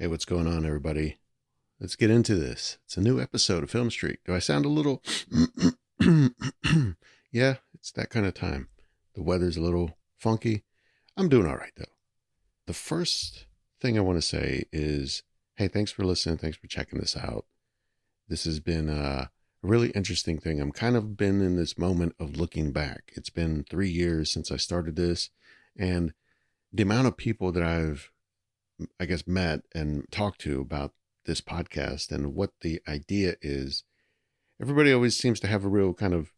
what's going on, everybody? Let's get into this. It's a new episode of Film Streak. Do I sound a little... Yeah, it's that kind of time. The weather's a little funky. I'm doing all right, though. The first thing I want to say is, hey, thanks for listening. Thanks for checking this out. This has been a really interesting thing. I'm kind of been in this moment of looking back. It's been 3 years since I started this, and the amount of people that I've, I guess, met and talked to about this podcast and what the idea is, everybody always seems to have a real kind of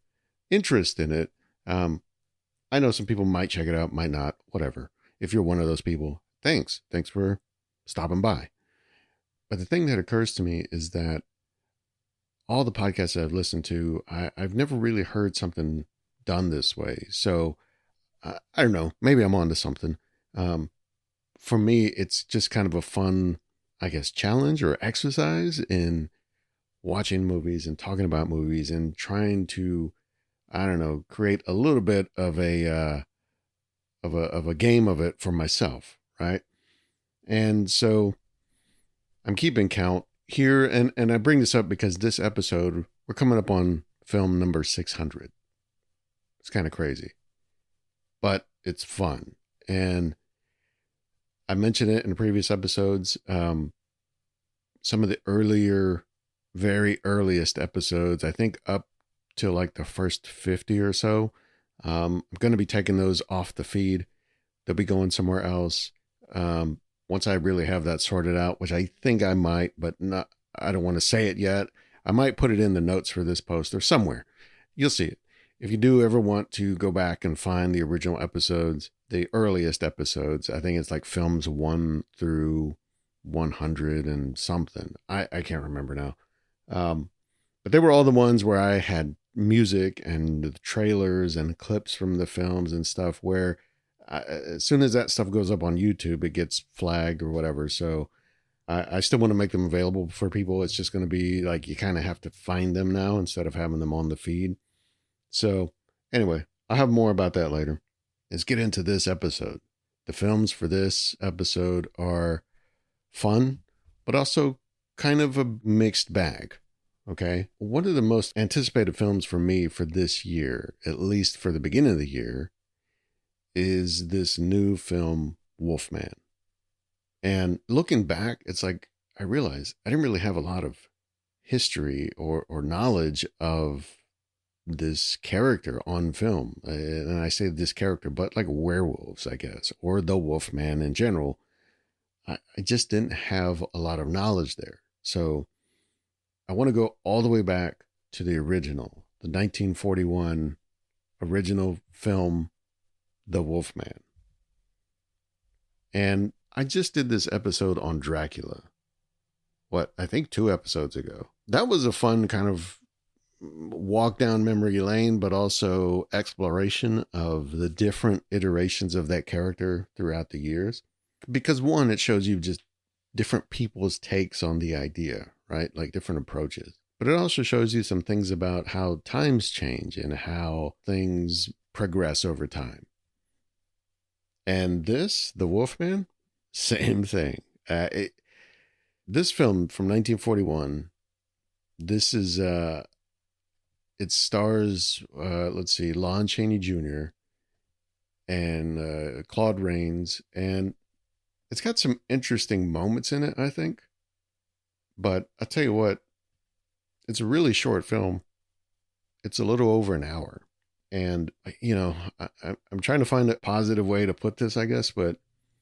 interest in it. I know some people might check it out, might not, whatever. If you're one of those people, thanks. Thanks for stopping by. But the thing that occurs to me is that all the podcasts that I've listened to, I've never really heard something done this way. So I don't know, maybe I'm onto something. For me, it's just kind of a fun, I guess, challenge or exercise in watching movies and talking about movies and trying to, I don't know, create a little bit of a game of it for myself, right? And so I'm keeping count here, and I bring this up because this episode, we're coming up on film number 600. It's kind of crazy, but it's fun. And I mentioned it in the previous episodes. Some of the earlier, very earliest episodes, I think up to like the first 50 or so, I'm going to be taking those off the feed. They'll be going somewhere else. Once I really have that sorted out, which I think I might, but not, I don't want to say it yet. I might put it in the notes for this post or somewhere. You'll see it. If you do ever want to go back and find the original episodes, the earliest episodes, I think it's like films 1 through 100 and something. I can't remember now. But they were all the ones where I had music and the trailers and clips from the films and stuff where as soon as that stuff goes up on YouTube, it gets flagged or whatever. So I still want to make them available for people. It's just going to be like you kind of have to find them now instead of having them on the feed. So anyway, I'll have more about that later. Let's get into this episode. The films for this episode are fun, but also kind of a mixed bag. Okay. One of the most anticipated films for me for this year, at least for the beginning of the year, is this new film, Wolfman. And looking back, it's like I realized I didn't really have a lot of history or knowledge of this character on film. And I say this character, but like werewolves, I guess, or the Wolfman in general. I just didn't have a lot of knowledge there. So I want to go all the way back to the original, the 1941 original film, The Wolfman. And I just did this episode on Dracula. I think 2 episodes ago. That was a fun kind of walk down memory lane, but also exploration of the different iterations of that character throughout the years. Because one, it shows you just different people's takes on the idea, right? Like different approaches. But it also shows you some things about how times change and how things progress over time. And this, The Wolfman, same thing. This film from 1941, this is, it stars, let's see, Lon Chaney Jr. and Claude Rains, and it's got some interesting moments in it, I think. But I'll tell you what, it's a really short film. It's a little over an hour. And, you know, I'm trying to find a positive way to put this, I guess, but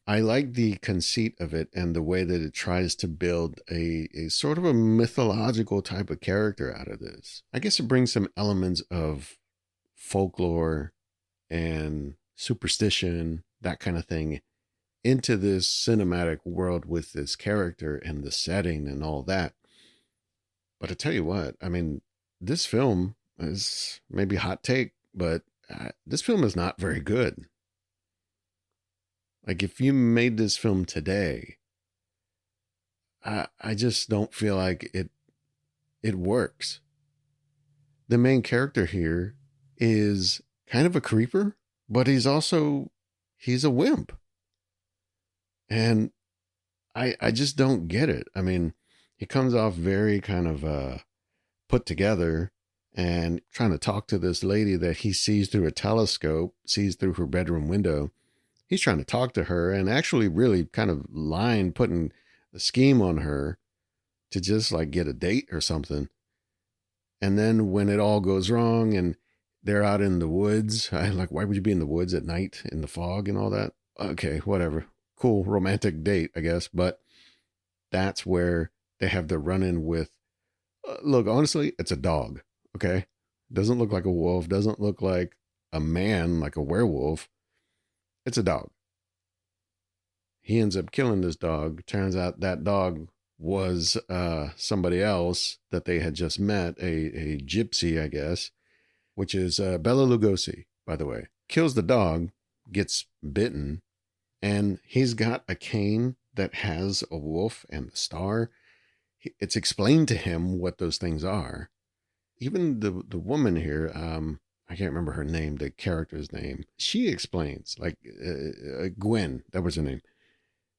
I like the conceit of it and the way that it tries to build a sort of a mythological type of character out of this. I guess it brings some elements of folklore and superstition, that kind of thing, into this cinematic world with this character and the setting and all that. But I tell you what, I mean, this film is maybe a hot take, but this film is not very good. Like if you made this film today, I just don't feel like it works. The main character here is kind of a creeper, but he's a wimp. And I just don't get it. I mean, he comes off very kind of put together and trying to talk to this lady that he sees through a telescope, sees through her bedroom window. He's trying to talk to her and actually really kind of lying, putting a scheme on her to just like get a date or something. And then when it all goes wrong and they're out in the woods, I like, why would you be in the woods at night in the fog and all that? Okay, whatever. Cool romantic date, I guess. But that's where they have the run in with, look, honestly, it's a dog. Okay. Doesn't look like a wolf, doesn't look like a man, like a werewolf. It's a dog. He ends up killing this dog. Turns out that dog was somebody else that they had just met, a gypsy, I guess, which is Bela Lugosi, by the way. Kills the dog, gets bitten, and he's got a cane that has a wolf and the star. It's explained to him what those things are. Even the woman here, I can't remember her name, the character's name. She explains, like Gwen, that was her name.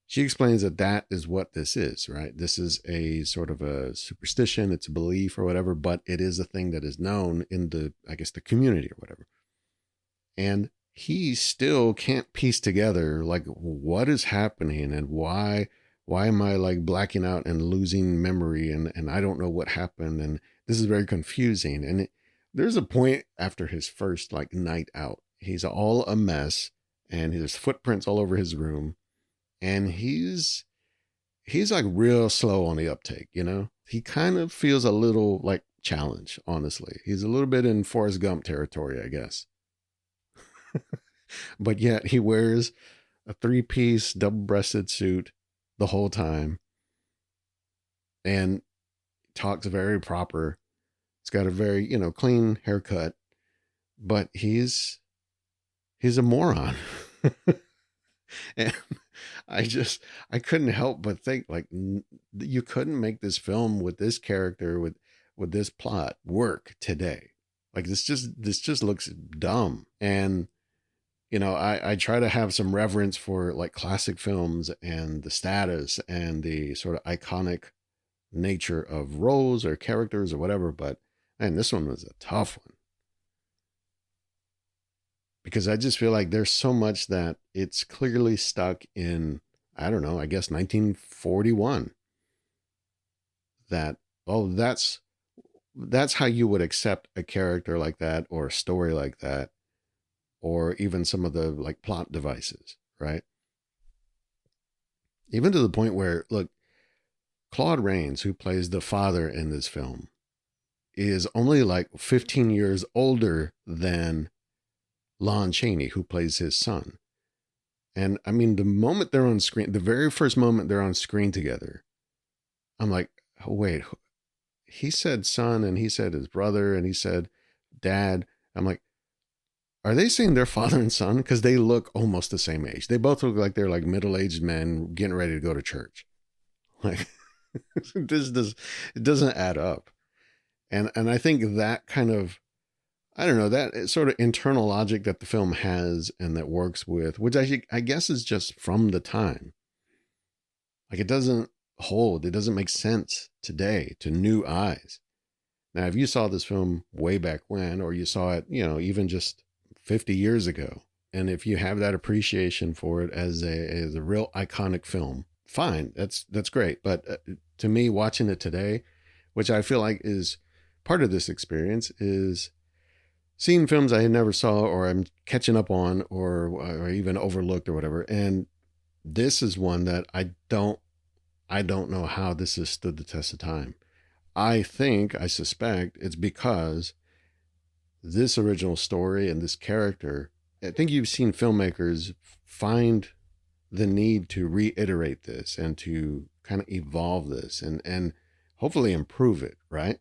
She explains that that is what this is, right? This is a sort of a superstition. It's a belief or whatever, but it is a thing that is known in the, I guess, the community or whatever. And he still can't piece together like what is happening and why am I like blacking out and losing memory and I don't know what happened and this is very confusing. And there's a point after his first like night out, he's all a mess and there's footprints all over his room. And he's like real slow on the uptake, you know? He kind of feels a little like challenged, honestly. He's a little bit in Forrest Gump territory, I guess. But yet he wears a 3-piece double-breasted suit the whole time and talks very proper. He's got a very, clean haircut, but he's a moron. And I couldn't help but think like you couldn't make this film with this character with this plot work today. Like this just looks dumb. And I try to have some reverence for like classic films and the status and the sort of iconic nature of roles or characters or whatever, but man, this one was a tough one. Because I just feel like there's so much that it's clearly stuck in, I don't know, I guess 1941. That, oh, that's how you would accept a character like that or a story like that, or even some of the like plot devices, right? Even to the point where, look, Claude Rains, who plays the father in this film, is only like 15 years older than Lon Chaney, who plays his son. And I mean, the moment they're on screen, the very first moment they're on screen together, I'm like, oh, wait, he said son and he said his brother and he said dad. I'm like, are they saying they're father and son? Because they look almost the same age. They both look like they're like middle-aged men getting ready to go to church. Like, it doesn't add up. And I think that kind of, I don't know, that sort of internal logic that the film has and that works with, which I guess is just from the time. Like it doesn't hold, it doesn't make sense today to new eyes. Now, if you saw this film way back when, or you saw it, even just 50 years ago, and if you have that appreciation for it as a real iconic film, fine, that's great. But to me, watching it today, which I feel like is part of this experience, is seeing films I never saw or I'm catching up on or even overlooked or whatever. And this is one that I don't know how this has stood the test of time. I suspect it's because this original story and this character, I think you've seen filmmakers find the need to reiterate this and to kind of evolve this and hopefully improve it, right?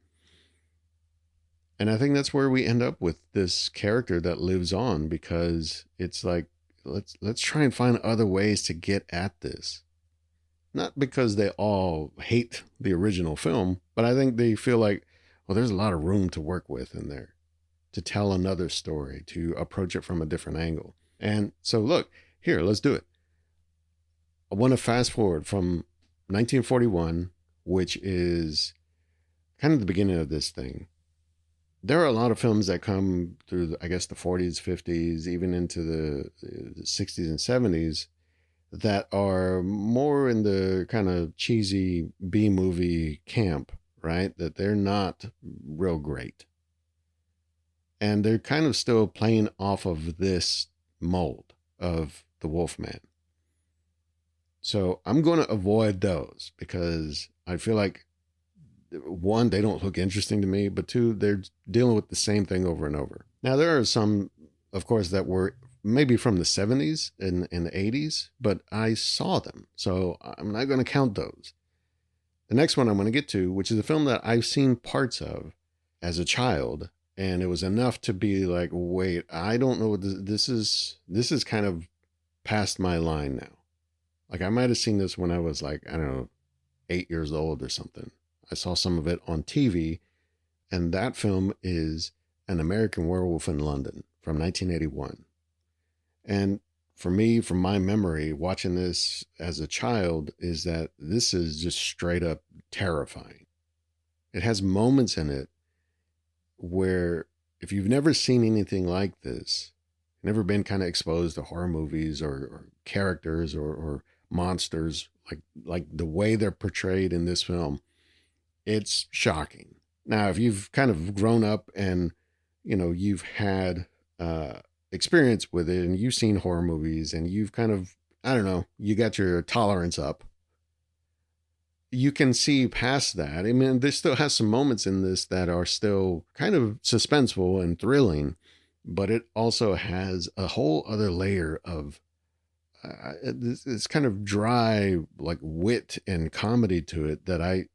And I think that's where we end up with this character that lives on, because it's like, let's try and find other ways to get at this. Not because they all hate the original film, but I think they feel like, well, there's a lot of room to work with in there to tell another story, to approach it from a different angle. And so look, here, let's do it. I want to fast forward from 1941, which is kind of the beginning of this thing. There are a lot of films that come through, I guess, the 40s, 50s, even into the 60s and 70s that are more in the kind of cheesy B movie camp, right? That they're not real great. And they're kind of still playing off of this mold of the Wolfman. So I'm going to avoid those because I feel like, one, they don't look interesting to me, but two, they're dealing with the same thing over and over. Now, there are some, of course, that were maybe from the 70s and the 80s, but I saw them. So I'm not going to count those. The next one I'm going to get to, which is a film that I've seen parts of as a child, and it was enough to be like, wait, I don't know what this is. This is kind of past my line now. Like I might have seen this when I was like, I don't know, 8 years old or something. I saw some of it on TV, and that film is An American Werewolf in London from 1981. And for me, from my memory, watching this as a child, is that this is just straight up terrifying. It has moments in it where if you've never seen anything like this, never been kind of exposed to horror movies or characters or monsters like the way they're portrayed in this film, it's shocking. Now, if you've kind of grown up and, you've had experience with it and you've seen horror movies and you've kind of, I don't know, you got your tolerance up, you can see past that. I mean, there still has some moments in this that are still kind of suspenseful and thrilling, but it also has a whole other layer of this kind of dry, like wit and comedy to it that I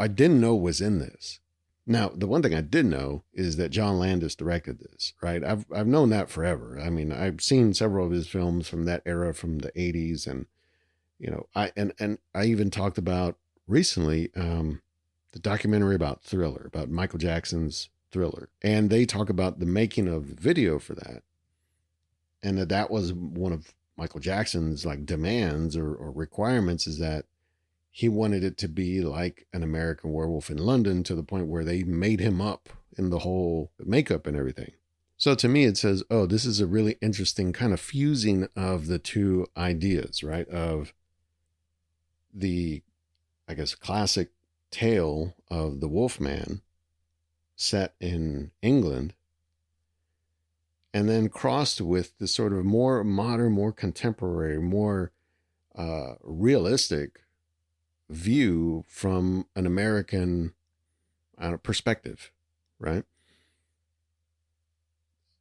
didn't know was in this. Now, the one thing I did know is that John Landis directed this, right? I've known that forever. I mean, I've seen several of his films from that era, from the 80s, and I even talked about recently the documentary about Thriller, about Michael Jackson's Thriller, and they talk about the making of the video for that, and that was one of Michael Jackson's like demands or requirements, is that he wanted it to be like An American Werewolf in London, to the point where they made him up in the whole makeup and everything. So to me, it says, oh, this is a really interesting kind of fusing of the two ideas, right? Of the, I guess, classic tale of the Wolfman set in England, and then crossed with this sort of more modern, more contemporary, more realistic view from an American perspective, right?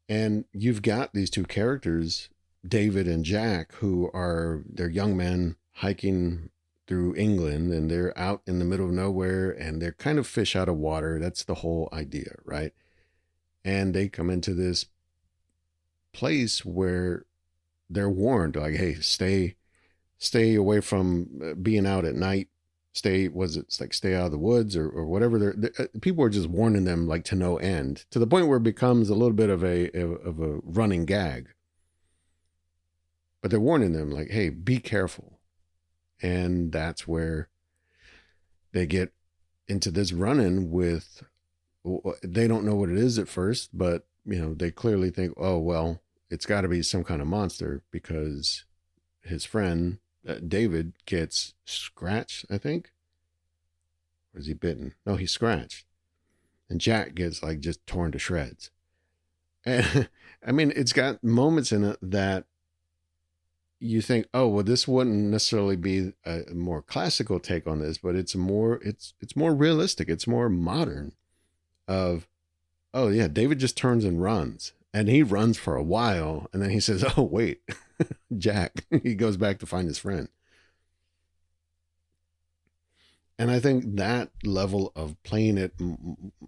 And you've got these two characters, David and Jack, they're young men hiking through England, and they're out in the middle of nowhere, and they're kind of fish out of water. That's the whole idea, right? And they come into this place where they're warned, like, hey, stay away from being out at night. Stay out of the woods or whatever. People are just warning them like to no end, to the point where it becomes a little bit of a running gag. But they're warning them like, hey, be careful. And that's where they get into this run-in with, they don't know what it is at first, but they clearly think, oh, well, it's got to be some kind of monster, because his friend David gets scratched, I think. Or is he bitten? No, he's scratched. And Jack gets like just torn to shreds. And I mean, it's got moments in it that you think, oh, well, this wouldn't necessarily be a more classical take on this, but it's more realistic. It's more modern of, oh yeah, David just turns and runs, and he runs for a while. And then he says, oh, wait, Jack, he goes back to find his friend. And I think that level of playing it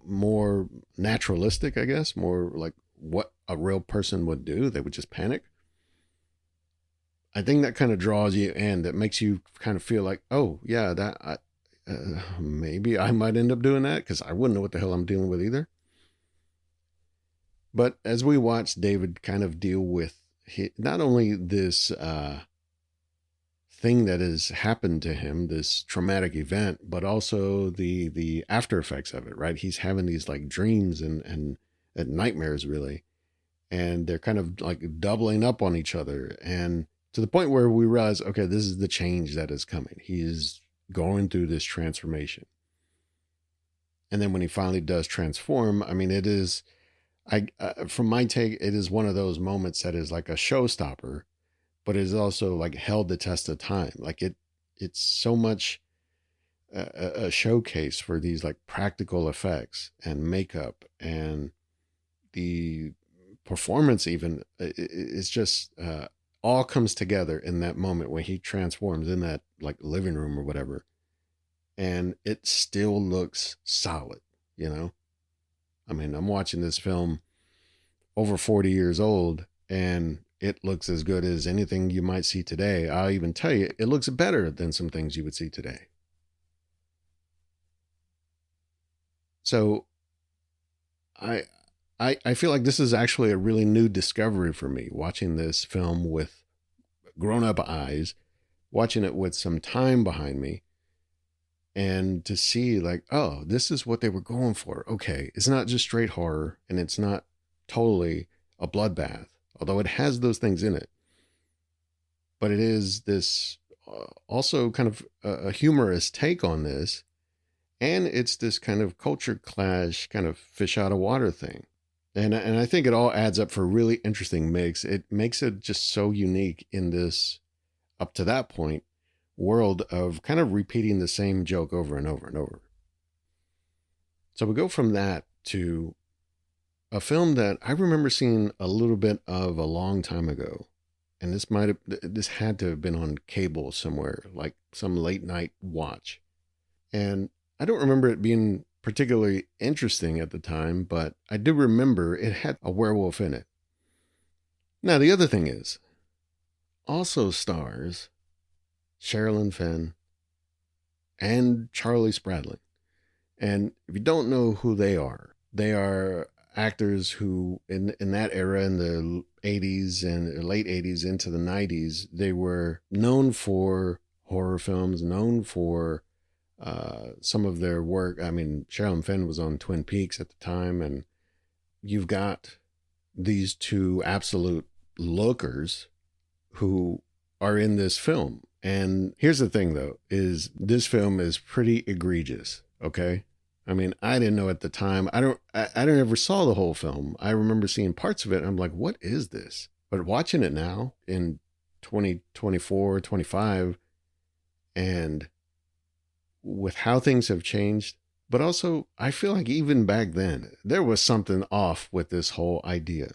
more naturalistic, I guess, more like what a real person would do, they would just panic. I think that kind of draws you in, that makes you kind of feel like, oh yeah, maybe I might end up doing that, because I wouldn't know what the hell I'm dealing with either. But as we watch David kind of deal with not only this thing that has happened to him, this traumatic event, but also the after effects of it, right? He's having these like dreams and nightmares really, and they're kind of like doubling up on each other, and to the point where we realize, okay, this is the change that is coming. He's going through this transformation. And then when he finally does transform, I mean, it is, from my take, it is one of those moments that is like a showstopper, but it is also like held the test of time. Like it's so much a showcase for these like practical effects and makeup, and the performance even is just all comes together in that moment when he transforms in that like living room or whatever, and it still looks solid, you know. I mean, I'm watching this film over 40 years old, and it looks as good as anything you might see today. I'll even tell you, it looks better than some things you would see today. So I I feel like this is actually a really new discovery for me, watching this film with grown up eyes, watching it with some time behind me, and to see like, oh, this is what they were going for. Okay, it's not just straight horror, and it's not totally a bloodbath, although it has those things in it. But it is this also kind of a humorous take on this, and it's this kind of culture clash, kind of fish out of water thing. And I think it all adds up for a really interesting mix. It makes it just so unique in this, up to that point, world of kind of repeating the same joke over and over and over. So we go from that to a film that I remember seeing a little bit of a long time ago. And this had to have been on cable somewhere, like some late night watch. And I don't remember it being particularly interesting at the time, but I do remember it had a werewolf in it. Now, the other thing is, also stars Sherilyn Fenn and Charlie Spradlin. And if you don't know who they are actors who, in that era, in the 80s and late 80s into the 90s, they were known for horror films, known for some of their work. I mean, Sherilyn Fenn was on Twin Peaks at the time, and you've got these two absolute lookers who are in this film. And here's the thing, though, is this film is pretty egregious. Okay, I mean, I didn't know at the time. I don't ever saw the whole film. I remember seeing parts of it, and I'm like, what is this? But watching it now in 2024, 25, and with how things have changed, but also I feel like even back then, there was something off with this whole idea.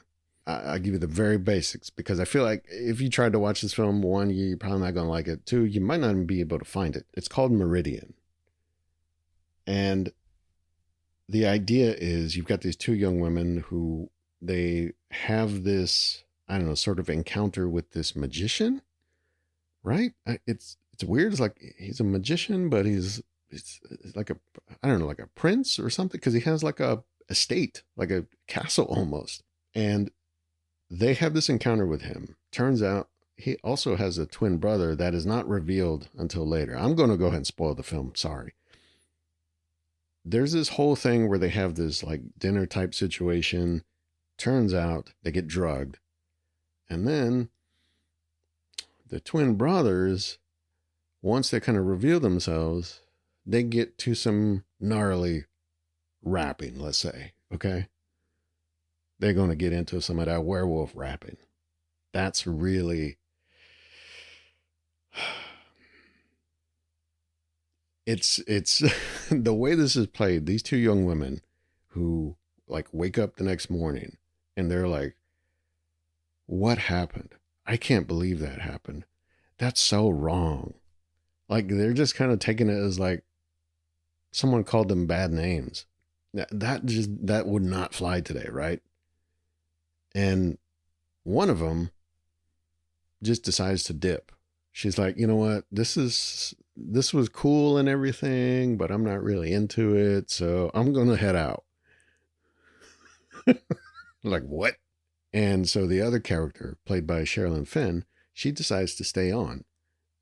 I'll give you the very basics, because I feel like if you tried to watch this film, one, you're probably not going to like it. Two, you might not even be able to find it. It's called Meridian. And the idea is you've got these two young women who they have this, I don't know, sort of encounter with this magician, right? It's weird. It's like he's a magician, but it's like a, I don't know, like a prince or something, because he has like a estate, like a castle almost. And they have this encounter with him. Turns out he also has a twin brother that is not revealed until later. I'm going to go ahead and spoil the film. Sorry. There's this whole thing where they have this like dinner type situation. Turns out they get drugged. And then the twin brothers, once they kind of reveal themselves, they get to some gnarly rapping, let's say. Okay. They're going to get into some of that werewolf rapping. That's really, it's the way this is played. These two young women who like wake up the next morning and they're like, what happened? I can't believe that happened. That's so wrong. Like they're just kind of taking it as like someone called them bad names. That would not fly today, right? And one of them just decides to dip. She's like, you know what? This was cool and everything, but I'm not really into it, so I'm going to head out. Like, what? And so the other character, played by Sherilyn Fenn, she decides to stay on.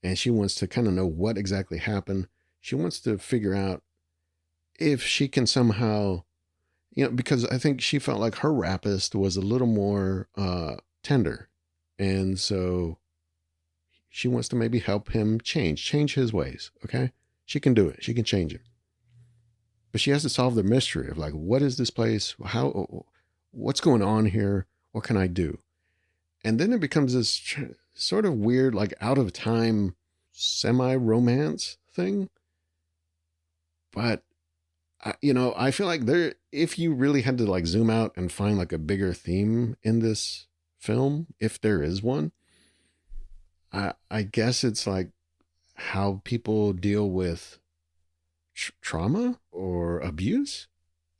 and she wants to kind of know what exactly happened. She wants to figure out if she can somehow, because I think she felt like her rapist was a little more tender. And so she wants to maybe help him change his ways. Okay. She can do it. She can change him. But she has to solve the mystery of like, what is this place? What's going on here? What can I do? And then it becomes this sort of weird, like out of time semi romance thing. But I feel like if you really had to like zoom out and find like a bigger theme in this film, if there is one, I guess it's like how people deal with trauma or abuse,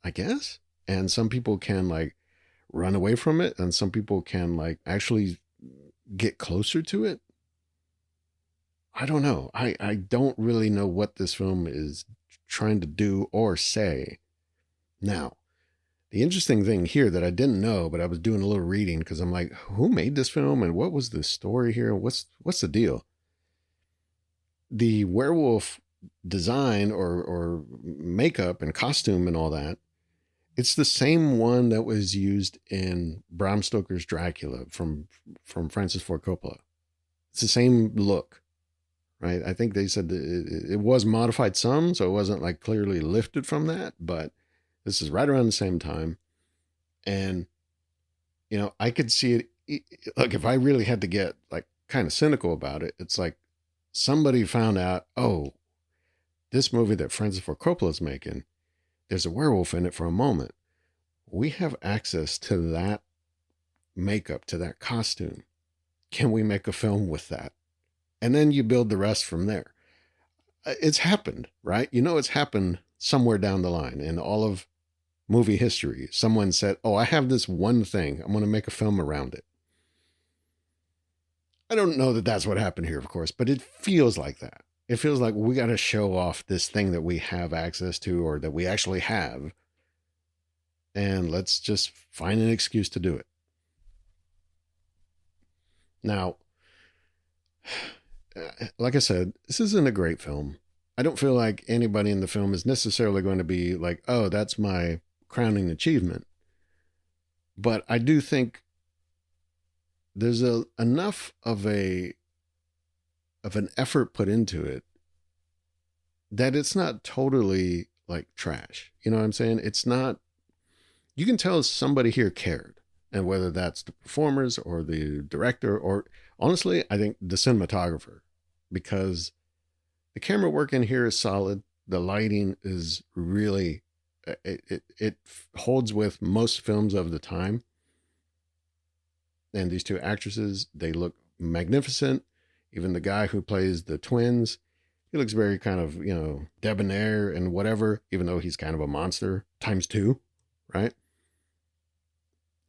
I guess. And some people can like run away from it, and some people can like actually get closer to it. I don't know. I don't really know what this film is trying to do or say. Now, the interesting thing here that I didn't know, but I was doing a little reading because I'm like, who made this film and what was the story here? What's the deal? The werewolf design or makeup and costume and all that, it's the same one that was used in Bram Stoker's Dracula from Francis Ford Coppola. It's the same look, right? I think they said it was modified some, so it wasn't like clearly lifted from that, but this is right around the same time. And, I could see it. Look, if I really had to get like kind of cynical about it, it's like somebody found out, oh, this movie that Francis Ford Coppola is making, there's a werewolf in it for a moment. We have access to that makeup, to that costume. Can we make a film with that? And then you build the rest from there. It's happened, right? It's happened somewhere down the line in all of movie history. Someone said, oh, I have this one thing. I'm going to make a film around it. I don't know that that's what happened here, of course, but it feels like that. It feels like we got to show off this thing that we have access to or that we actually have. And let's just find an excuse to do it. Now, like I said, this isn't a great film. I don't feel like anybody in the film is necessarily going to be like, oh, that's my crowning achievement. But I do think there's enough of an effort put into it that it's not totally like trash. You know what I'm saying? It's not, you can tell somebody here cared. And whether that's the performers or the director, or honestly, I think the cinematographer, because the camera work in here is solid. The lighting is really, it holds with most films of the time. And these two actresses, they look magnificent. Even the guy who plays the twins, he looks very kind of, debonair and whatever, even though he's kind of a monster times two, right?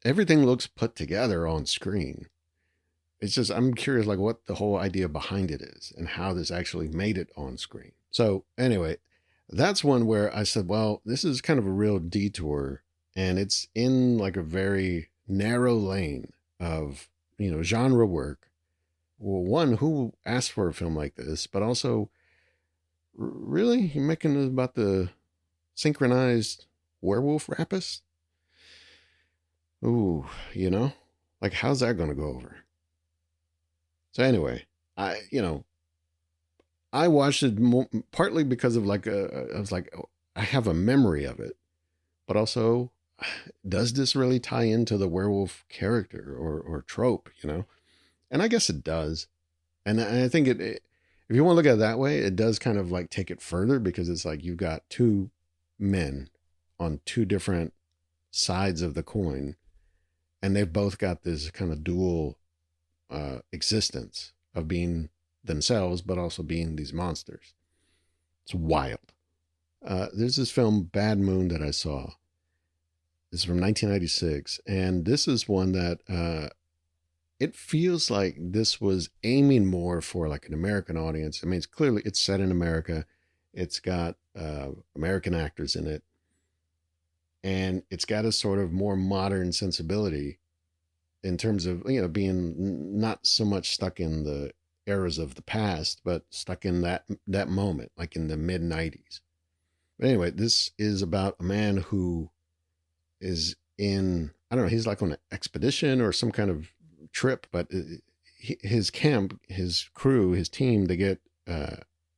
Everything looks put together on screen. It's just, I'm curious, like what the whole idea behind it is and how this actually made it on screen. So anyway, that's one where I said, well, this is kind of a real detour, and it's in like a very narrow lane of, genre work. Well, one, who asked for a film like this, but also, really? You're making it about the synchronized werewolf rapist? Ooh, like how's that going to go over? So anyway, I watched it partly because of like, I was like, oh, I have a memory of it, but also, does this really tie into the werewolf character or trope, And I guess it does. And I think if you want to look at it that way, it does kind of like take it further, because it's like you've got two men on two different sides of the coin, and they've both got this kind of dual existence of being themselves, but also being these monsters. It's wild. There's this film, Bad Moon, that I saw. It's from 1996. And this is one that it feels like this was aiming more for like an American audience. I mean, it's set in America. It's got American actors in it. And it's got a sort of more modern sensibility in terms of, being not so much stuck in the eras of the past, but stuck in that moment, like in the mid 90s. But anyway, this is about a man who is in, I don't know, he's like on an expedition or some kind of trip, but his camp, his crew, his team, they get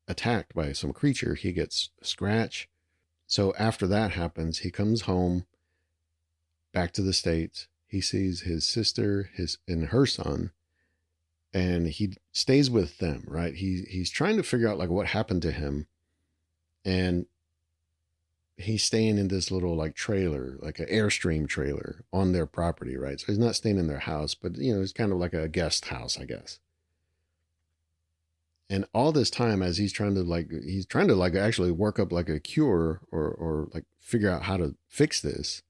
attacked by some creature. He gets a scratch. So after that happens, he comes home back to the States. He sees his sister, and her son, and he stays with them, right? He's trying to figure out like what happened to him. And he's staying in this little like trailer, like an Airstream trailer on their property, right? So he's not staying in their house, but it's kind of like a guest house, I guess. And all this time, as he's trying to like actually work up like a cure or like figure out how to fix this,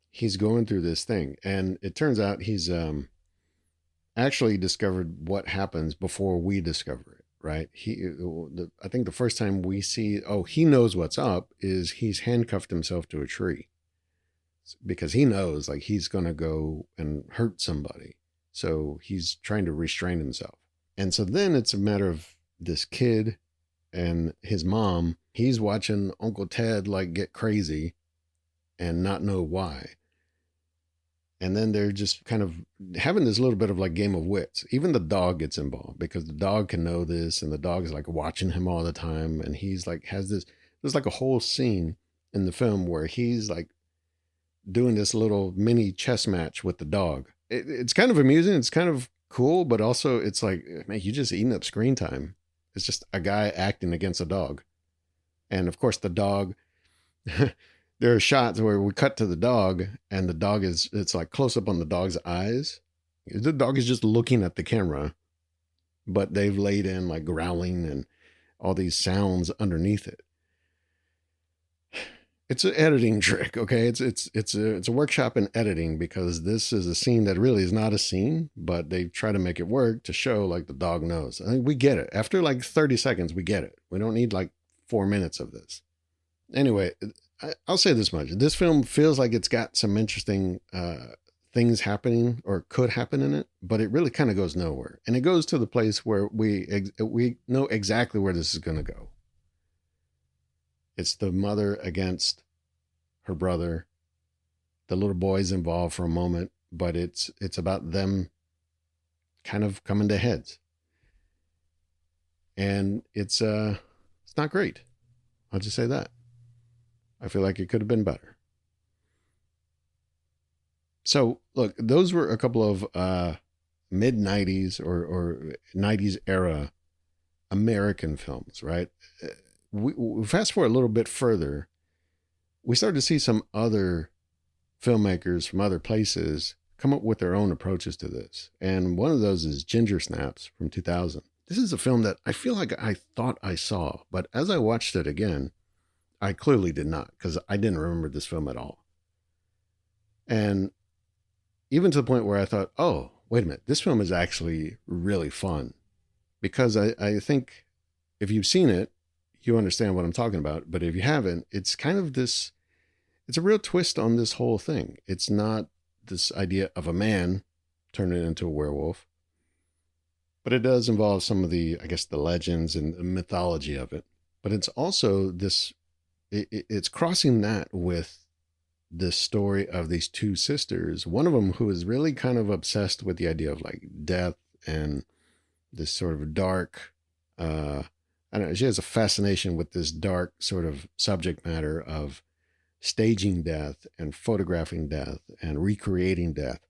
he's going through this thing. And it turns out he's actually discovered what happens before we discover it, right? I think the first time we see, he knows what's up, is he's handcuffed himself to a tree because he knows like he's going to go and hurt somebody. So he's trying to restrain himself. And so then it's a matter of this kid and his mom. He's watching Uncle Ted like get crazy and not know why. And then they're just kind of having this little bit of like game of wits. Even the dog gets involved because the dog can know this, and the dog is like watching him all the time. And he's like, there's like a whole scene in the film where he's like doing this little mini chess match with the dog. It's kind of amusing. It's kind of cool, but also it's like, man, you just eating up screen time. It's just a guy acting against a dog. And of course the dog, there are shots where we cut to the dog and the dog it's like close up on the dog's eyes. The dog is just looking at the camera, but they've laid in like growling and all these sounds underneath it. It's an editing trick, okay? It's a workshop in editing, because this is a scene that really is not a scene, but they try to make it work to show like the dog knows. I think we get it. After like 30 seconds, we get it. We don't need like 4 minutes of this. Anyway, I'll say this much. This film feels like it's got some interesting things happening or could happen in it, but it really kind of goes nowhere. And it goes to the place where we know exactly where this is going to go. It's the mother against her brother. The little boy's involved for a moment, but it's about them kind of coming to heads. And it's not great. I'll just say that. I feel like it could have been better. So, look, those were a couple of mid-90s or 90s era American films, right? We fast forward a little bit further, we started to see some other filmmakers from other places come up with their own approaches to this. And one of those is Ginger Snaps from 2000. This is a film that I feel like I thought I saw, but as I watched it again, I clearly did not, because I didn't remember this film at all. And even to the point where I thought, oh, wait a minute, this film is actually really fun. Because I think if you've seen it, you understand what I'm talking about. But if you haven't, it's kind of it's a real twist on this whole thing. It's not this idea of a man turning into a werewolf, but it does involve some of the, I guess, the legends and the mythology of it. But it's also it's crossing that with this story of these two sisters, one of them who is really kind of obsessed with the idea of like death and this sort of dark, I don't know, she has a fascination with this dark sort of subject matter of staging death and photographing death and recreating death.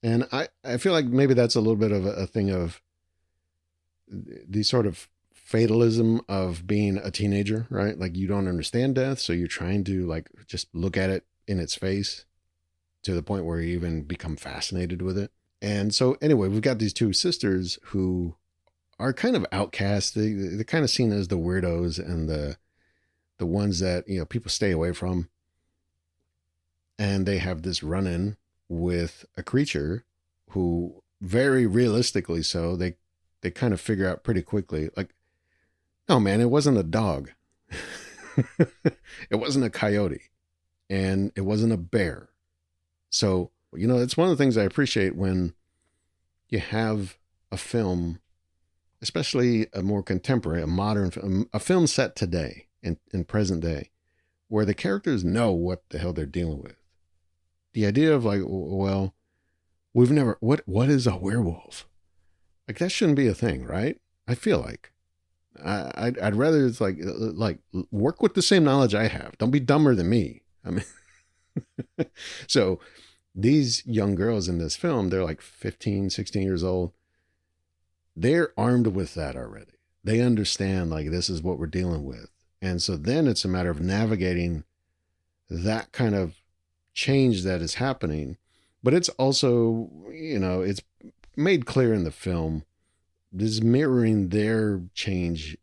And I feel like maybe that's a little bit of a thing of the sort of fatalism of being a teenager, right? Like you don't understand death, so you're trying to like just look at it in its face to the point where you even become fascinated with it. And so anyway, we've got these two sisters who are kind of outcasts. They're kind of seen as the weirdos and the ones that, people stay away from. And they have this run-in with a creature who, very realistically so, they kind of figure out pretty quickly, like, no, man, it wasn't a dog. It wasn't a coyote. And it wasn't a bear. So, it's one of the things I appreciate when you have a film, especially a more contemporary, a modern film, a film set today in present day, where the characters know what the hell they're dealing with. The idea of like, well, we've never, what is a werewolf? Like that shouldn't be a thing, right? I feel like I'd rather it's like work with the same knowledge I have. Don't be dumber than me. I mean, so these young girls in this film, they're like 15, 16 years old. They're armed with that already. They understand like this is what we're dealing with. And so then it's a matter of navigating that kind of change that is happening. But it's also, it's made clear in the film, this is mirroring their change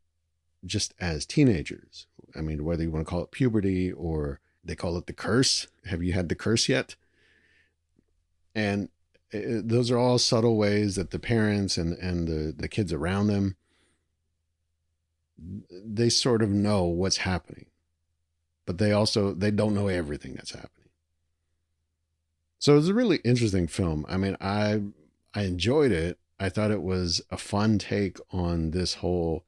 just as teenagers. I mean, whether you want to call it puberty or they call it the curse. Have you had the curse yet? And those are all subtle ways that the parents and the kids around them, they sort of know what's happening, but they don't know everything that's happening. So it's a really interesting film. I mean, I enjoyed it. I thought it was a fun take on this whole,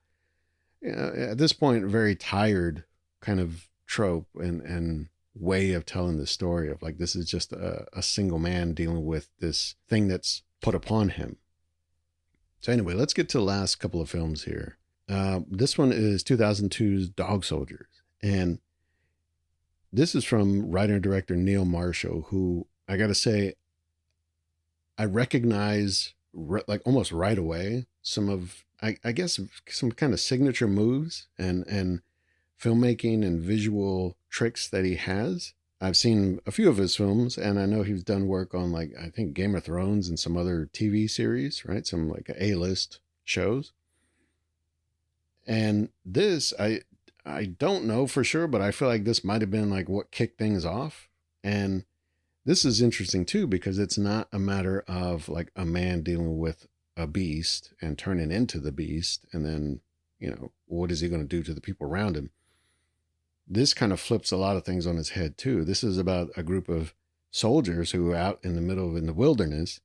at this point, very tired kind of trope and way of telling the story of like, this is just a single man dealing with this thing that's put upon him. So anyway, let's get to the last couple of films here. This one is 2002's Dog Soldiers. And this is from writer and director Neil Marshall, who I got to say, I recognize like almost right away some of, I guess, some kind of signature moves and filmmaking and visual tricks that he has. I've seen a few of his films, and I know he's done work on like, I think Game of Thrones and some other TV series, right? Some like A-list shows. And this, I don't know for sure, but I feel like this might have been like what kicked things off. And this is interesting too, because it's not a matter of like a man dealing with a beast and turning into the beast. And then, what is he going to do to the people around him? This kind of flips a lot of things on his head too. This is about a group of soldiers who are out in the middle of in the wilderness,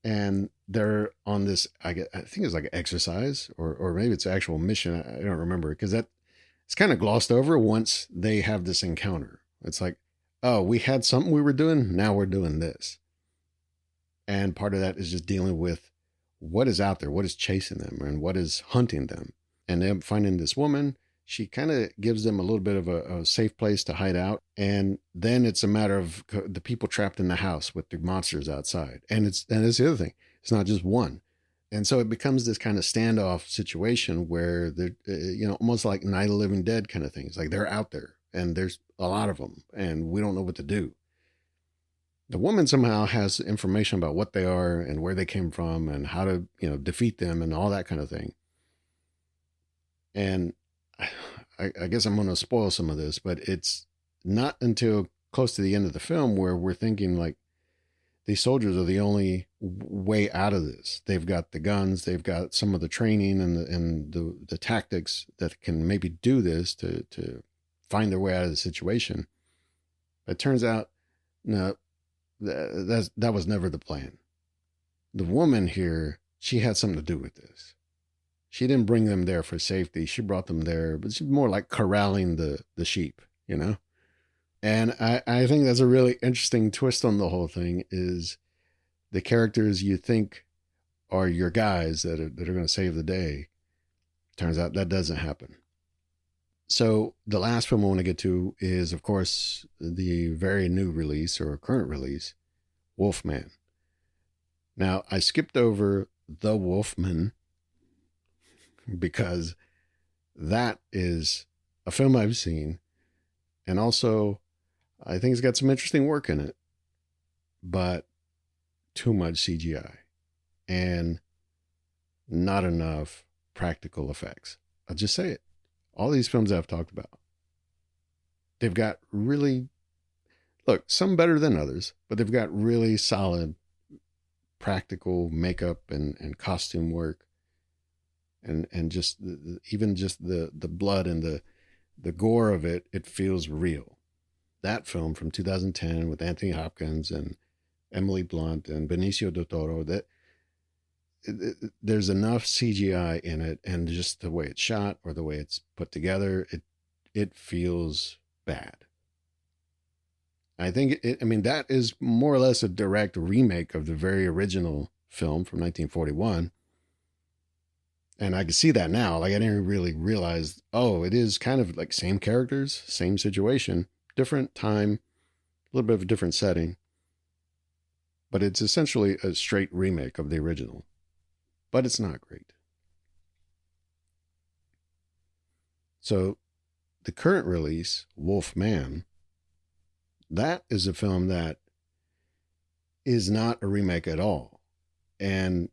and they're on this, I think it's like an exercise or maybe it's an actual mission. I don't remember, because that it's kind of glossed over once they have this encounter. It's like, oh, we had something we were doing, now we're doing this. And part of that is just dealing with what is out there, what is chasing them, and what is hunting them. And them finding this woman, she kind of gives them a little bit of a safe place to hide out. And then it's a matter of the people trapped in the house with the monsters outside. And it's the other thing. It's not just one. And so it becomes this kind of standoff situation where they're, almost like Night of the Living Dead kind of things. Like they're out there and there's a lot of them and we don't know what to do. The woman somehow has information about what they are and where they came from and how to, defeat them and all that kind of thing. And I guess I'm going to spoil some of this, but it's not until close to the end of the film where we're thinking like these soldiers are the only way out of this. They've got the guns, they've got some of the training and the tactics that can maybe do this to find their way out of the situation. But it turns out, no, that was never the plan. The woman here, she had something to do with this. She didn't bring them there for safety. She brought them there, but she's more like corralling the sheep, And I think that's a really interesting twist on the whole thing is the characters you think are your guys that are going to save the day. Turns out that doesn't happen. So the last film I want to get to is, of course, the very new release or current release, Wolfman. Now, I skipped over The Wolfman because that is a film I've seen. And also, I think it's got some interesting work in it, but too much CGI and not enough practical effects. I'll just say it. All these films I've talked about, they've got really, look, some better than others, but they've got really solid practical makeup and costume work. And just even just the blood and the gore of it, it feels real. That film from 2010 with Anthony Hopkins and Emily Blunt and Benicio del Toro, that there's enough CGI in it, and just the way it's shot or the way it's put together, it feels bad. I think I mean, that is more or less a direct remake of the very original film from 1941. And I can see that now. Like, I didn't really realize, oh, it is kind of like same characters, same situation, different time, a little bit of a different setting. But it's essentially a straight remake of the original. But it's not great. So the current release, Wolf Man, that is a film that is not a remake at all. And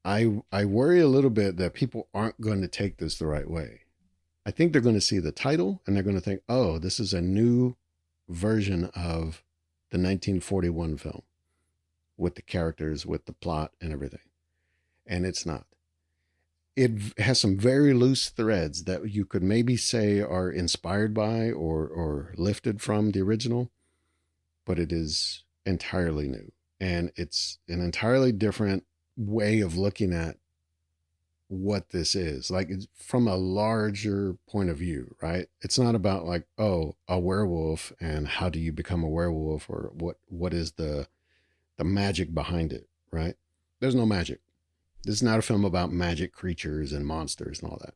I worry a little bit that people aren't going to take this the right way. I think they're going to see the title and they're going to think, oh, this is a new version of the 1941 film with the characters, with the plot and everything. And it's not. It has some very loose threads that you could maybe say are inspired by or lifted from the original, but it is entirely new. And it's an entirely different way of looking at what this is. Like, it's from a larger point of view, right? It's not about like, oh, a werewolf and how do you become a werewolf, or what is the magic behind it, right? There's no magic. This is not a film about magic creatures and monsters and all that.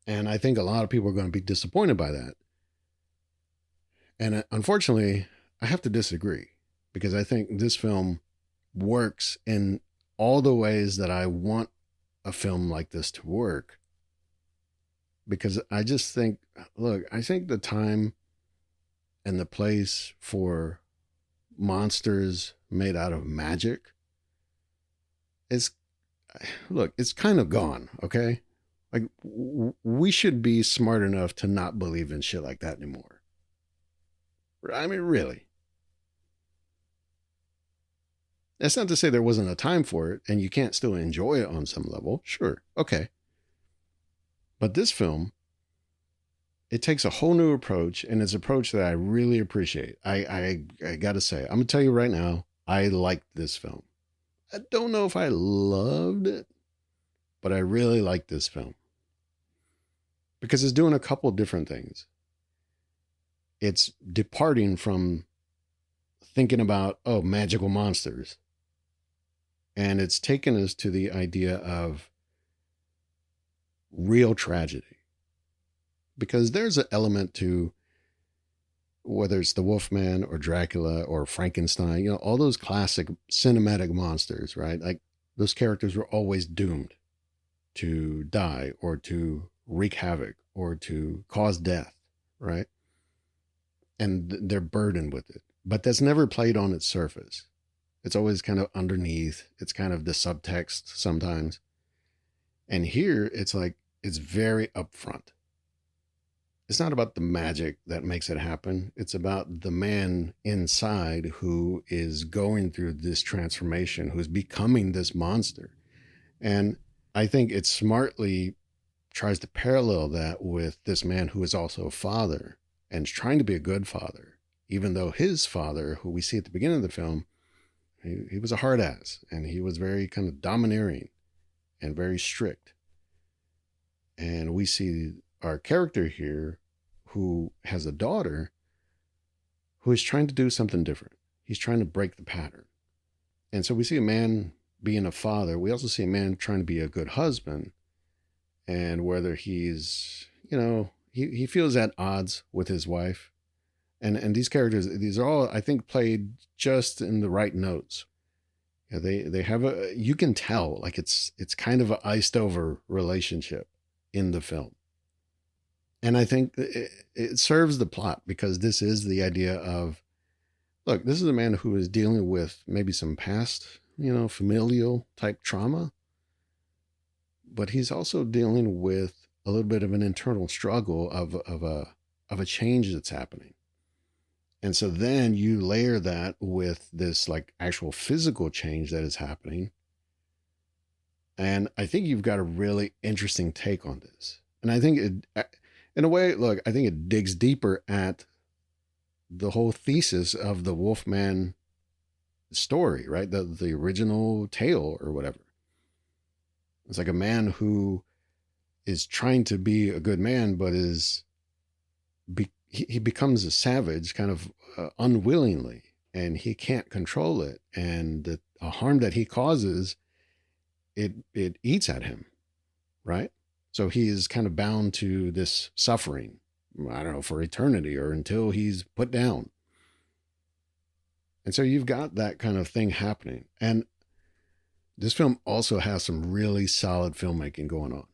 And I think a lot of people are going to be disappointed by that. And unfortunately, I have to disagree, because I think this film works in all the ways that I want a film like this to work. Because I just think, look, I think the time and the place for monsters made out of magic is, look, it's kind of gone, okay? Like, we should be smart enough to not believe in shit like that anymore. I mean, really. That's not to say there wasn't a time for it and you can't still enjoy it on some level. Sure. Okay. But this film, it takes a whole new approach, and it's an approach that I really appreciate. I got to say, I'm going to tell you right now, I liked this film. I don't know if I loved it, but I really liked this film because it's doing a couple different things. It's departing from thinking about, oh, magical monsters. And it's taken us to the idea of real tragedy. Because there's an element to, whether it's the Wolfman or Dracula or Frankenstein, you know, all those classic cinematic monsters, right? Like, those characters were always doomed to die or to wreak havoc or to cause death, right? And they're burdened with it. But that's never played on its surface. It's always kind of underneath. It's kind of the subtext sometimes. And here it's like, it's very upfront. It's not about the magic that makes it happen. It's about the man inside who is going through this transformation, who's becoming this monster. And I think it smartly tries to parallel that with this man who is also a father and is trying to be a good father, even though his father, who we see at the beginning of the film, he was a hard ass, and he was very kind of domineering and very strict. And we see our character here, who has a daughter, who is trying to do something different. He's trying to break the pattern. And so we see a man being a father. We also see a man trying to be a good husband. And whether he's, you know, he feels at odds with his wife. And these characters, these are all, I think, played just in the right notes. You know, they have a, you can tell, like, it's kind of an iced over relationship in the film. And I think it serves the plot, because this is the idea of, look, this is a man who is dealing with maybe some past, you know, familial type trauma, but he's also dealing with a little bit of an internal struggle of a change that's happening. And so then you layer that with this like actual physical change that is happening. And I think you've got a really interesting take on this. And I think it, in a way, look, I think it digs deeper at the whole thesis of the Wolfman story, right? The original tale or whatever. It's like a man who is trying to be a good man, but he becomes a savage kind of unwillingly, and he can't control it. And the harm that he causes, it eats at him, right? So he is kind of bound to this suffering, I don't know, for eternity or until he's put down. And so you've got that kind of thing happening. And this film also has some really solid filmmaking going on.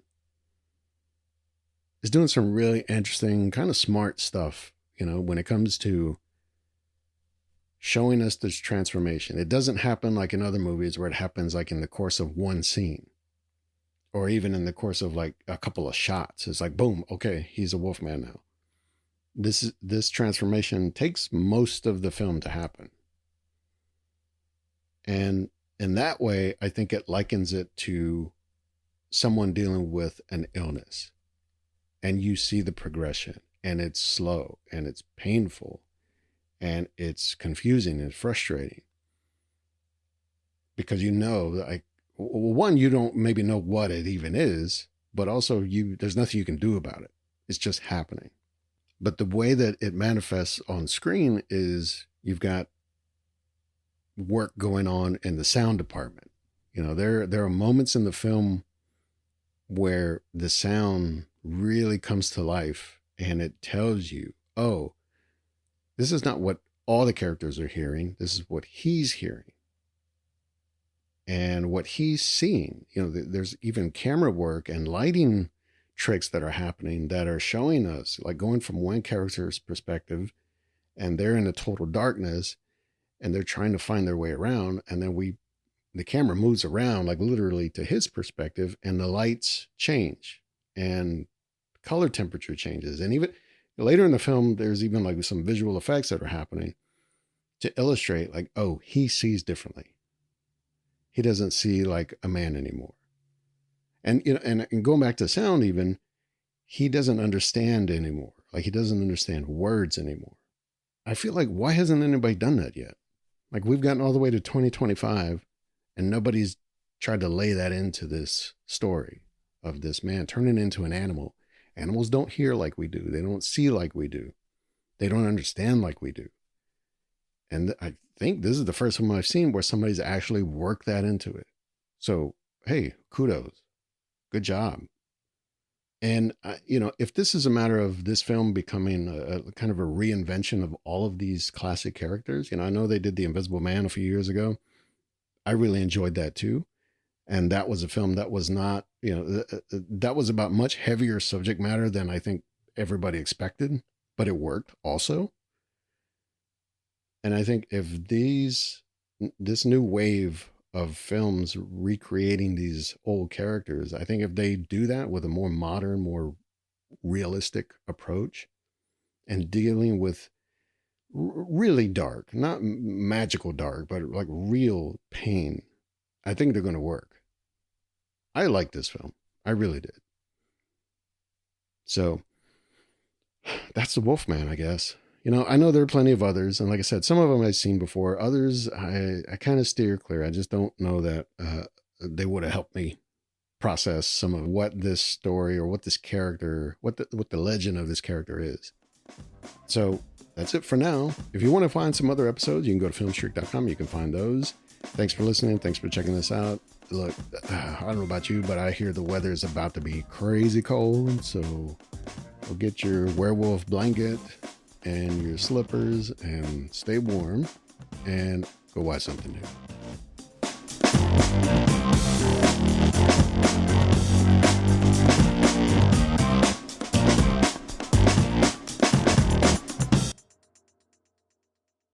It's doing some really interesting, kind of smart stuff, when it comes to showing us this transformation. It doesn't happen like in other movies where it happens like in the course of one scene or even in the course of like a couple of shots. It's like, boom, okay, he's a Wolfman now. This transformation takes most of the film to happen. And in that way, I think it likens it to someone dealing with an illness. And you see the progression, and it's slow, and it's painful, and it's confusing and frustrating. Because like, one, you don't maybe know what it even is, but also there's nothing you can do about it. It's just happening. But the way that it manifests on screen is you've got work going on in the sound department. There are moments in the film where the sound really comes to life and it tells you, oh, this is not what all the characters are hearing. This is what he's hearing and what he's seeing. There's even camera work and lighting tricks that are happening that are showing us, like going from one character's perspective and they're in a total darkness and they're trying to find their way around. And then the camera moves around like literally to his perspective and the lights change and color temperature changes. And even later in the film, there's even like some visual effects that are happening to illustrate like, oh, he sees differently. He doesn't see like a man anymore. And, and going back to sound, even he doesn't understand anymore. Like he doesn't understand words anymore. I feel like, why hasn't anybody done that yet? Like we've gotten all the way to 2025 and nobody's tried to lay that into this story of this man turning into an animal. Animals don't hear like we do. They don't see like we do. They don't understand like we do. And I think this is the first one I've seen where somebody's actually worked that into it. So, hey, kudos. Good job. And, if this is a matter of this film becoming a kind of a reinvention of all of these classic characters, I know they did The Invisible Man a few years ago. I really enjoyed that too. And that was a film that was not, that was about much heavier subject matter than I think everybody expected, but it worked also. And I think if this new wave of films recreating these old characters, I think if they do that with a more modern, more realistic approach and dealing with really dark, not magical dark, but like real pain, I think they're going to work. I like this film. I really did. So that's The Wolfman, I guess. I know there are plenty of others. And like I said, some of them I've seen before. Others, I kind of steer clear. I just don't know that they would have helped me process some of what this story or what this character, what the legend of this character is. So that's it for now. If you want to find some other episodes, you can go to filmstreak.com. You can find those. Thanks for listening. Thanks for checking this out. Look, I don't know about you, but I hear the weather is about to be crazy cold. So go get your werewolf blanket and your slippers and stay warm and go watch something new.